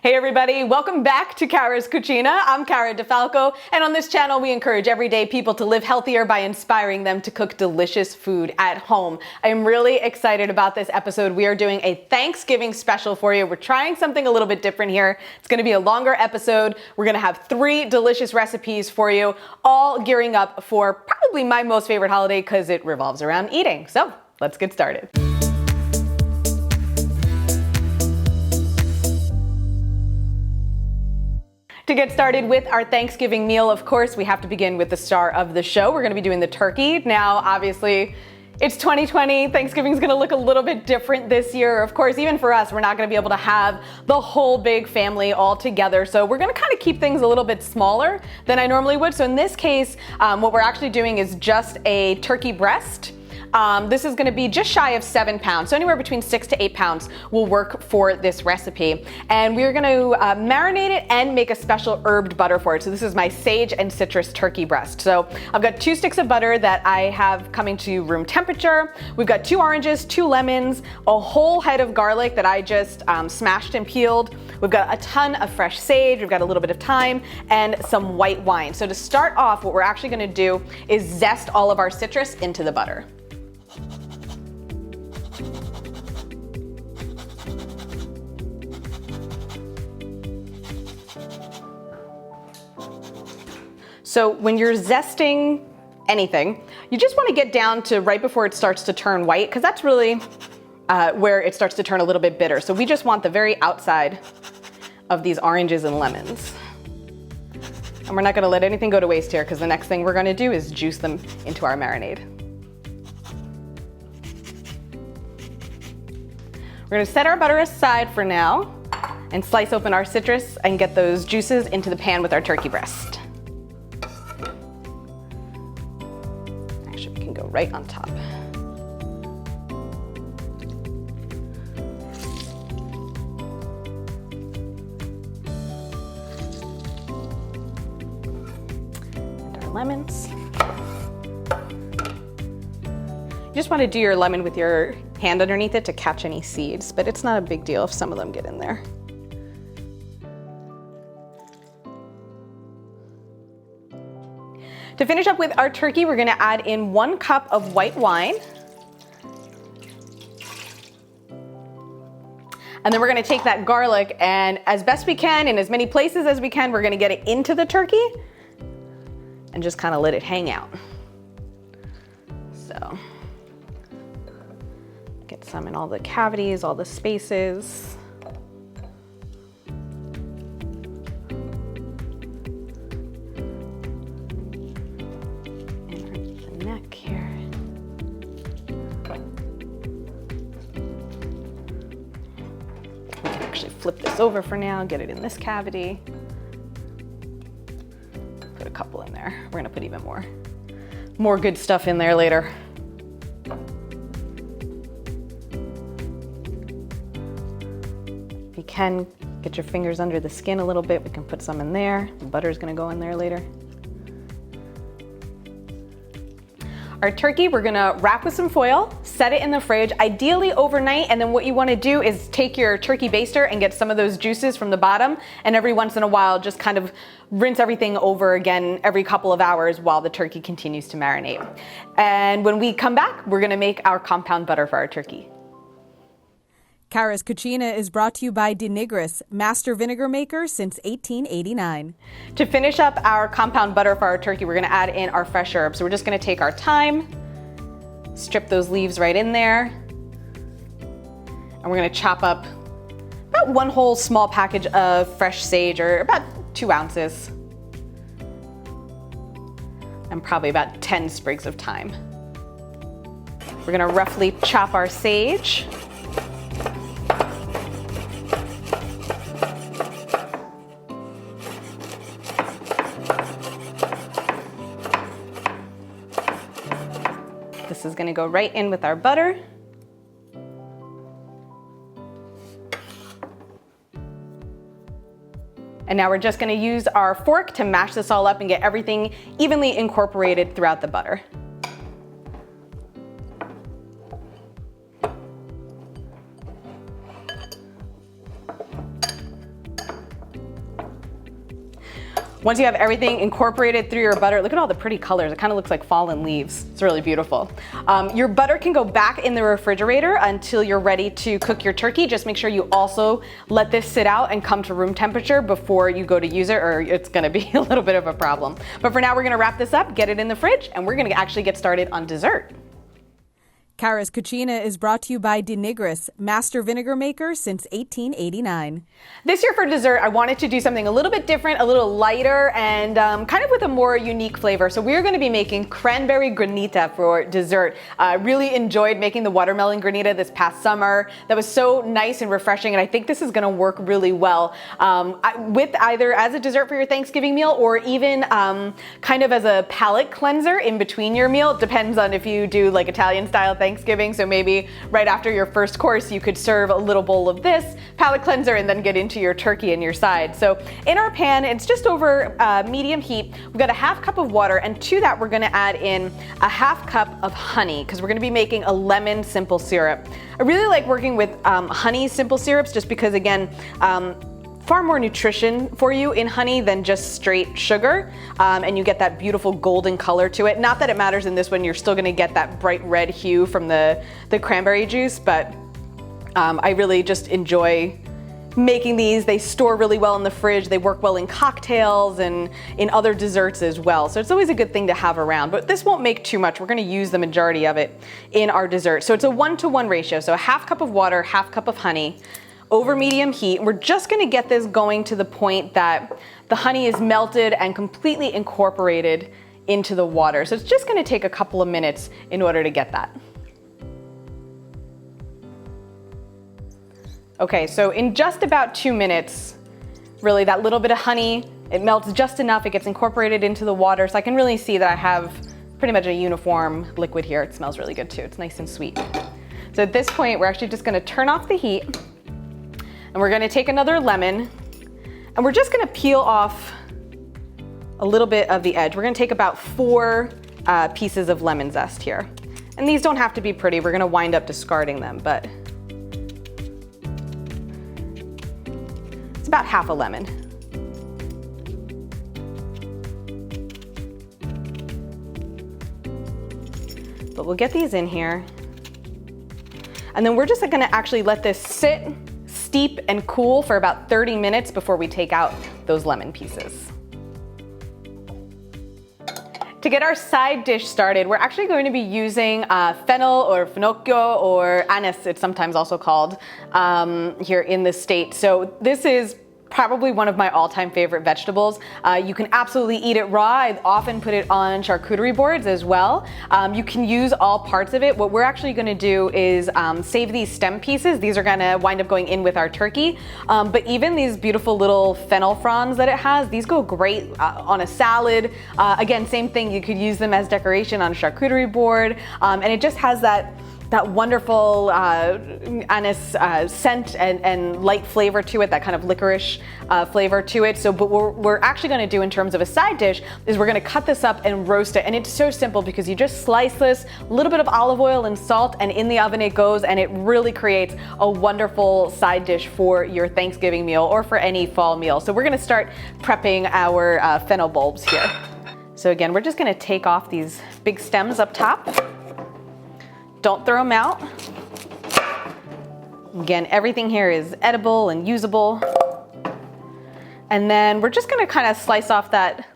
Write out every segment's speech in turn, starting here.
Hey everybody, welcome back to Cara's Cucina. I'm Cara Di Falco, and on this channel we encourage everyday people to live healthier by inspiring them to cook delicious food at home. I am really excited about this episode. We are doing a Thanksgiving special for you. We're trying something a little bit different here. It's gonna be a longer episode. We're gonna have 3 delicious recipes for you, all gearing up for probably my most favorite holiday because it revolves around eating. So let's get started. To get started with our Thanksgiving meal, of course, we have to begin with the star of the show. We're gonna be doing the turkey. Now, obviously, it's 2020. Thanksgiving's gonna look a little bit different this year. Of course, even for us, we're not gonna be able to have the whole big family all together. So we're gonna kind of keep things a little bit smaller than I normally would. So in this case, what we're actually doing is just a turkey breast. This is gonna be just shy of 7 pounds. So anywhere between 6 to 8 pounds will work for this recipe. And we're gonna marinate it and make a special herbed butter for it. So this is my sage and citrus turkey breast. So I've got 2 sticks of butter that I have coming to room temperature. We've got 2 oranges, 2 lemons, a whole head of garlic that I just smashed and peeled. We've got a ton of fresh sage, we've got a little bit of thyme, and some white wine. So to start off, what we're actually gonna do is zest all of our citrus into the butter. So when you're zesting anything, you just want to get down to right before it starts to turn white, because that's really where it starts to turn a little bit bitter. So we just want the very outside of these oranges and lemons. And we're not going to let anything go to waste here, because the next thing we're going to do is juice them into our marinade. We're going to set our butter aside for now and slice open our citrus and get those juices into the pan with our turkey breast. Go right on top. And our lemons. You just want to do your lemon with your hand underneath it to catch any seeds, but it's not a big deal if some of them get in there. To finish up with our turkey, we're gonna add in 1 cup of white wine. And then we're gonna take that garlic and as best we can, in as many places as we can, we're gonna get it into the turkey and just kind of let it hang out. So, get some in all the cavities, all the spaces. Flip this over for now, get it in this cavity. Put a couple in there. We're gonna put even more good stuff in there later. If you can, get your fingers under the skin a little bit. We can put some in there. The butter's gonna go in there later. Our turkey, we're gonna wrap with some foil, set it in the fridge, ideally overnight, and then what you wanna do is take your turkey baster and get some of those juices from the bottom, and every once in a while, just kind of rinse everything over again every couple of hours while the turkey continues to marinate. And when we come back, we're gonna make our compound butter for our turkey. Cara's Cucina is brought to you by De Nigris, master vinegar maker since 1889. To finish up our compound butter for our turkey, we're gonna add in our fresh herbs. So we're just gonna take our thyme, strip those leaves right in there, and we're gonna chop up about 1 whole small package of fresh sage, or about 2 ounces, and probably about 10 sprigs of thyme. We're gonna roughly chop our sage. This is gonna go right in with our butter. And now we're just gonna use our fork to mash this all up and get everything evenly incorporated throughout the butter. Once you have everything incorporated through your butter, look at all the pretty colors. It kind of looks like fallen leaves. It's really beautiful. Your butter can go back in the refrigerator until you're ready to cook your turkey. Just make sure you also let this sit out and come to room temperature before you go to use it, or it's gonna be a little bit of a problem. But for now, we're gonna wrap this up, get it in the fridge, and we're gonna actually get started on dessert. Cara's Cucina is brought to you by De Nigris, master vinegar maker since 1889. This year for dessert, I wanted to do something a little bit different, a little lighter, and kind of with a more unique flavor. So we're going to be making cranberry granita for dessert. I really enjoyed making the watermelon granita this past summer. That was so nice and refreshing, and I think this is going to work really well with either as a dessert for your Thanksgiving meal or even kind of as a palate cleanser in between your meal. It depends on if you do like Italian style Thanksgiving, so maybe right after your first course you could serve a little bowl of this palate cleanser and then get into your turkey and your side. So in our pan, it's just over medium heat. We've got a half cup of water, and to that we're going to add in a half cup of honey because we're going to be making a lemon simple syrup. I really like working with honey simple syrups just because, again, far more nutrition for you in honey than just straight sugar, and you get that beautiful golden color to it. Not that it matters in this one, you're still gonna get that bright red hue from the cranberry juice, but I really just enjoy making these. They store really well in the fridge, they work well in cocktails and in other desserts as well, so it's always a good thing to have around. But this won't make too much, we're gonna use the majority of it in our dessert. So it's a 1-to-1 ratio, so a half cup of water, half cup of honey, over medium heat. We're just gonna get this going to the point that the honey is melted and completely incorporated into the water. So it's just gonna take a couple of minutes in order to get that. Okay, so in just about 2 minutes, really that little bit of honey, it melts just enough, it gets incorporated into the water, so I can really see that I have pretty much a uniform liquid here. It smells really good too, it's nice and sweet. So at this point, we're actually just gonna turn off the heat, and we're gonna take another lemon, and we're just gonna peel off a little bit of the edge. We're gonna take about 4 pieces of lemon zest here. And these don't have to be pretty, we're gonna wind up discarding them, but it's about half a lemon. But we'll get these in here. And then we're just gonna actually let this sit, steep and cool for about 30 minutes before we take out those lemon pieces. To get our side dish started, we're actually going to be using fennel or finocchio or anise, it's sometimes also called here in the States. So this is probably one of my all-time favorite vegetables. You can absolutely eat it raw. I often put it on charcuterie boards as well. You can use all parts of it. What we're actually gonna do is save these stem pieces. These are gonna wind up going in with our turkey. But even these beautiful little fennel fronds that it has, these go great on a salad. Again, same thing, you could use them as decoration on a charcuterie board. And it just has that wonderful anise scent and light flavor to it, that kind of licorice flavor to it. So, but what we're actually gonna do in terms of a side dish is we're gonna cut this up and roast it. And it's so simple because you just slice this, a little bit of olive oil and salt, and in the oven it goes, and it really creates a wonderful side dish for your Thanksgiving meal or for any fall meal. So we're gonna start prepping our fennel bulbs here. So again, we're just gonna take off these big stems up top. Don't throw them out. Again, everything here is edible and usable. And then we're just gonna kind of slice off that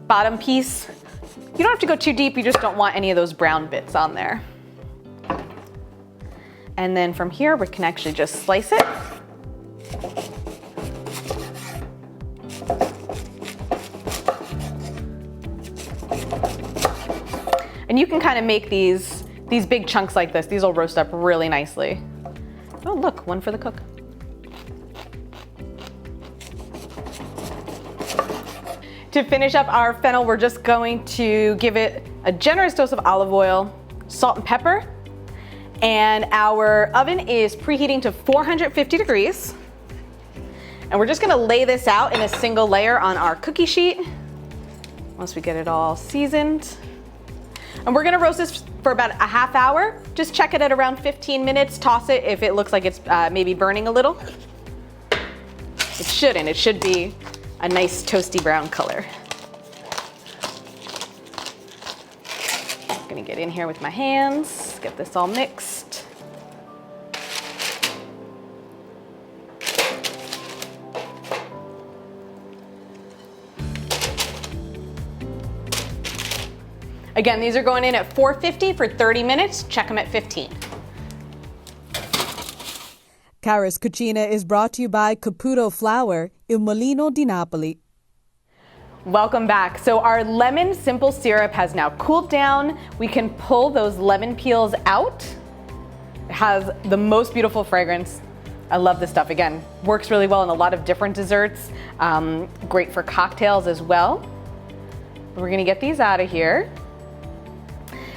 bottom piece. You don't have to go too deep, you just don't want any of those brown bits on there. And then from here, we can actually just slice it. And you can kind of make these big chunks like this. These will roast up really nicely. Oh look, one for the cook. To finish up our fennel, we're just going to give it a generous dose of olive oil, salt and pepper, and our oven is preheating to 450 degrees. And we're just gonna lay this out in a single layer on our cookie sheet once we get it all seasoned. And we're gonna roast this for about a half hour. Just check it at around 15 minutes. Toss it if it looks like it's maybe burning a little. It shouldn't, it should be a nice toasty brown color. I'm gonna get in here with my hands, get this all mixed. Again, these are going in at 450 for 30 minutes. Check them at 15. Cara's Cucina is brought to you by Caputo Flour, Il Molino di Napoli. Welcome back. So our lemon simple syrup has now cooled down. We can pull those lemon peels out. It has the most beautiful fragrance. I love this stuff. Again, works really well in a lot of different desserts. Great for cocktails as well. We're gonna get these out of here.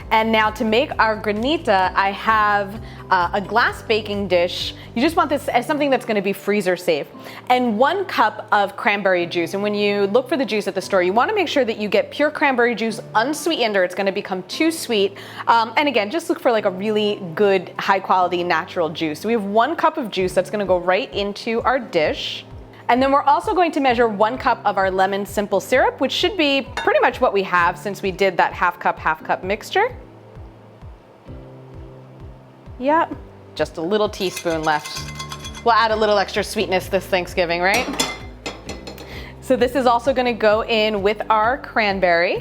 And now to make our granita, I have a glass baking dish. You just want this as something that's gonna be freezer safe. And 1 cup of cranberry juice. And when you look for the juice at the store, you wanna make sure that you get pure cranberry juice unsweetened or it's gonna become too sweet. And again, just look for like a really good, high quality natural juice. So we have 1 cup of juice that's gonna go right into our dish. And then we're also going to measure 1 cup of our lemon simple syrup, which should be pretty much what we have since we did that half cup mixture. Yep, just a little teaspoon left. We'll add a little extra sweetness this Thanksgiving, right? So this is also gonna go in with our cranberry.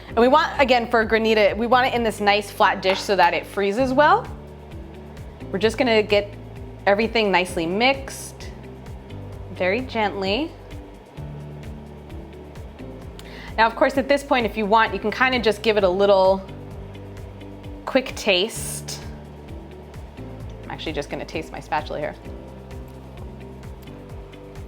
And we want, again, for granita, we want it in this nice flat dish so that it freezes well. We're just gonna get everything nicely mixed, very gently. Now, of course, at this point, if you want, you can kind of just give it a little quick taste. I'm actually just gonna taste my spatula here.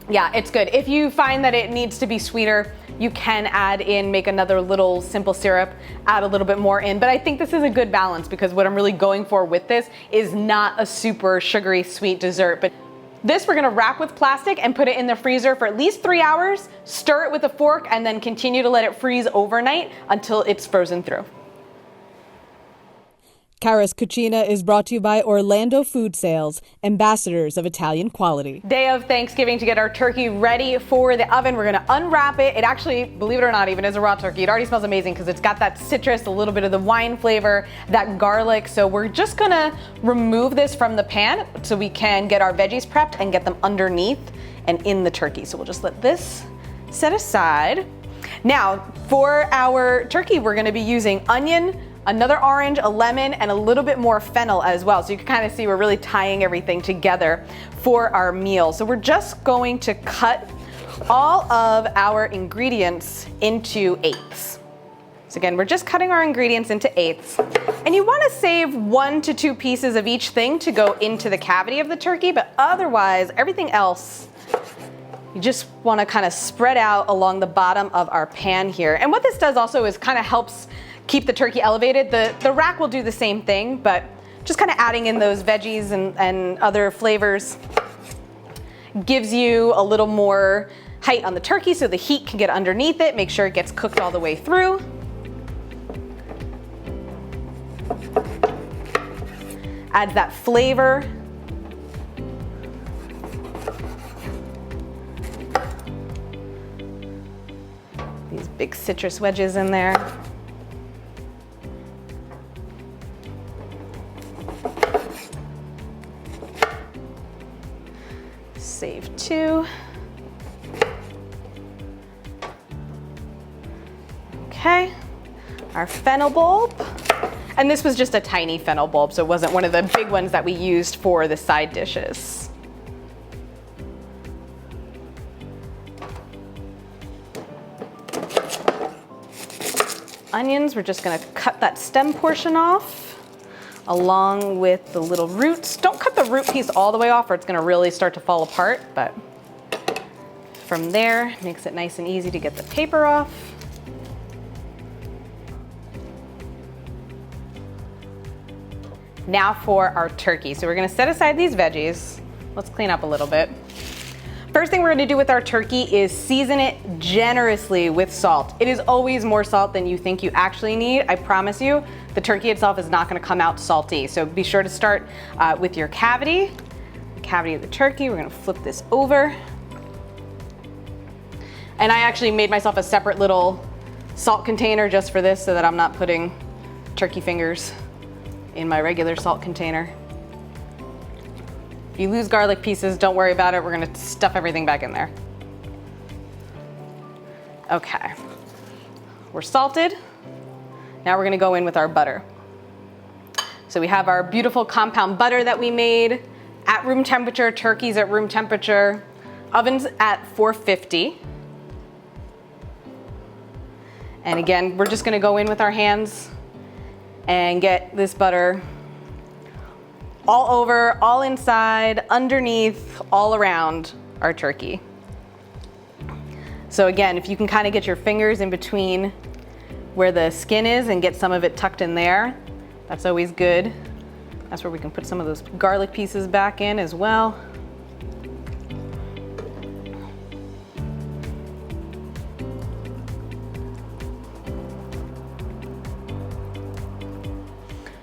Yeah, it's good. If you find that it needs to be sweeter, you can add in, make another little simple syrup, add a little bit more in. But I think this is a good balance because what I'm really going for with this is not a super sugary sweet dessert. But this we're gonna wrap with plastic and put it in the freezer for at least 3 hours, stir it with a fork, and then continue to let it freeze overnight until it's frozen through. Cara's Cucina is brought to you by Orlando Food Sales, ambassadors of Italian quality. Day of Thanksgiving to get our turkey ready for the oven. We're gonna unwrap it. It actually, believe it or not, even is a raw turkey. It already smells amazing because it's got that citrus, a little bit of the wine flavor, that garlic. So we're just gonna remove this from the pan so we can get our veggies prepped and get them underneath and in the turkey. So we'll just let this set aside. Now, for our turkey, we're gonna be using onion, another orange, a lemon, and a little bit more fennel as well. So you can kind of see we're really tying everything together for our meal. So we're just going to cut all of our ingredients into eighths. So again, we're just cutting our ingredients into eighths. And you want to save 1 to 2 pieces of each thing to go into the cavity of the turkey, but otherwise, everything else, you just want to kind of spread out along the bottom of our pan here. And what this does also is kind of helps keep the turkey elevated. The rack will do the same thing, but just kind of adding in those veggies and other flavors gives you a little more height on the turkey so the heat can get underneath it, make sure it gets cooked all the way through. Adds that flavor. These big citrus wedges in there. Save 2. Okay, our fennel bulb. And this was just a tiny fennel bulb, so it wasn't one of the big ones that we used for the side dishes. Onions, we're just gonna cut that stem portion off along with the little roots. Don't cut the root piece all the way off or it's gonna really start to fall apart, but from there, makes it nice and easy to get the paper off. Now for our turkey. So we're gonna set aside these veggies. Let's clean up a little bit. First thing we're gonna do with our turkey is season it generously with salt. It is always more salt than you think you actually need, I promise you. The turkey itself is not gonna come out salty, so be sure to start with your cavity. cavity of the turkey. We're gonna flip this over. And I actually made myself a separate little salt container just for this so that I'm not putting turkey fingers in my regular salt container. If you lose garlic pieces, don't worry about it. We're gonna stuff everything back in there. Okay, we're salted. Now we're gonna go in with our butter. So we have our beautiful compound butter that we made at room temperature, turkeys at room temperature, ovens at 450. And again, we're just gonna go in with our hands and get this butter all over, all inside, underneath, all around our turkey. So again, if you can kind of get your fingers in between where the skin is and get some of it tucked in there, that's always good. That's where we can put some of those garlic pieces back in as well.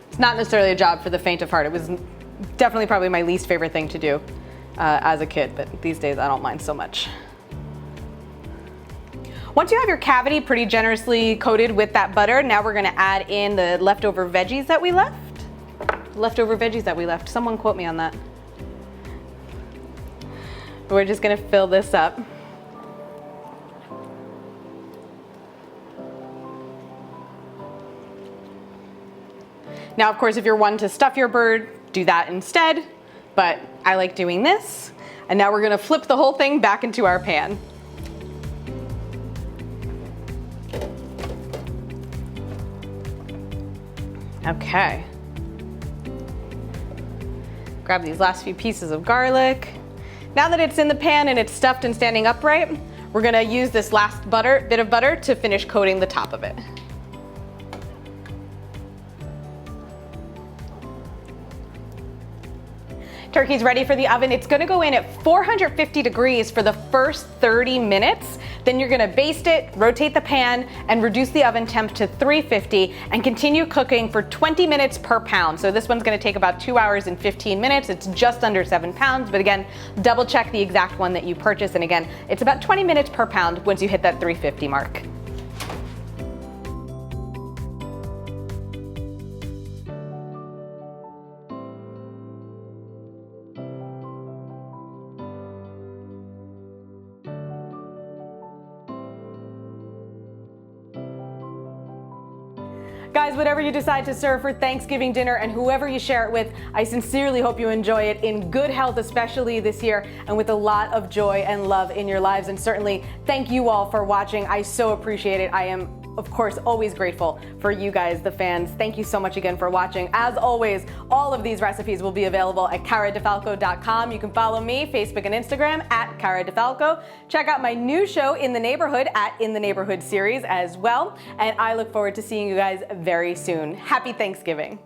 It's not necessarily a job for the faint of heart. It was definitely probably my least favorite thing to do as a kid, but these days I don't mind so much. Once you have your cavity pretty generously coated with that butter, now we're gonna add in the leftover veggies that we left. Someone quote me on that. We're just gonna fill this up. Now, of course, if you're one to stuff your bird, do that instead, but I like doing this. And now we're gonna flip the whole thing back into our pan. Okay. Grab these last few pieces of garlic. Now that it's in the pan and it's stuffed and standing upright, we're gonna use this last bit of butter to finish coating the top of it. Turkey's ready for the oven. It's gonna go in at 450 degrees for the first 30 minutes. Then you're gonna baste it, rotate the pan, and reduce the oven temp to 350 and continue cooking for 20 minutes per pound. So this one's gonna take about 2 hours and 15 minutes. It's just under 7 pounds, but again, double check the exact one that you purchase. And again, it's about 20 minutes per pound once you hit that 350 mark. Guys, whatever you decide to serve for Thanksgiving dinner and whoever you share it with, I sincerely hope you enjoy it in good health, especially this year, and with a lot of joy and love in your lives. And certainly, thank you all for watching. I so appreciate it. I am, of course, always grateful for you guys, the fans. Thank you so much again for watching. As always, all of these recipes will be available at caradifalco.com. You can follow me, Facebook and Instagram at Cara Di Falco. Check out my new show, In the Neighborhood, at In the Neighborhood series as well. And I look forward to seeing you guys very soon. Happy Thanksgiving.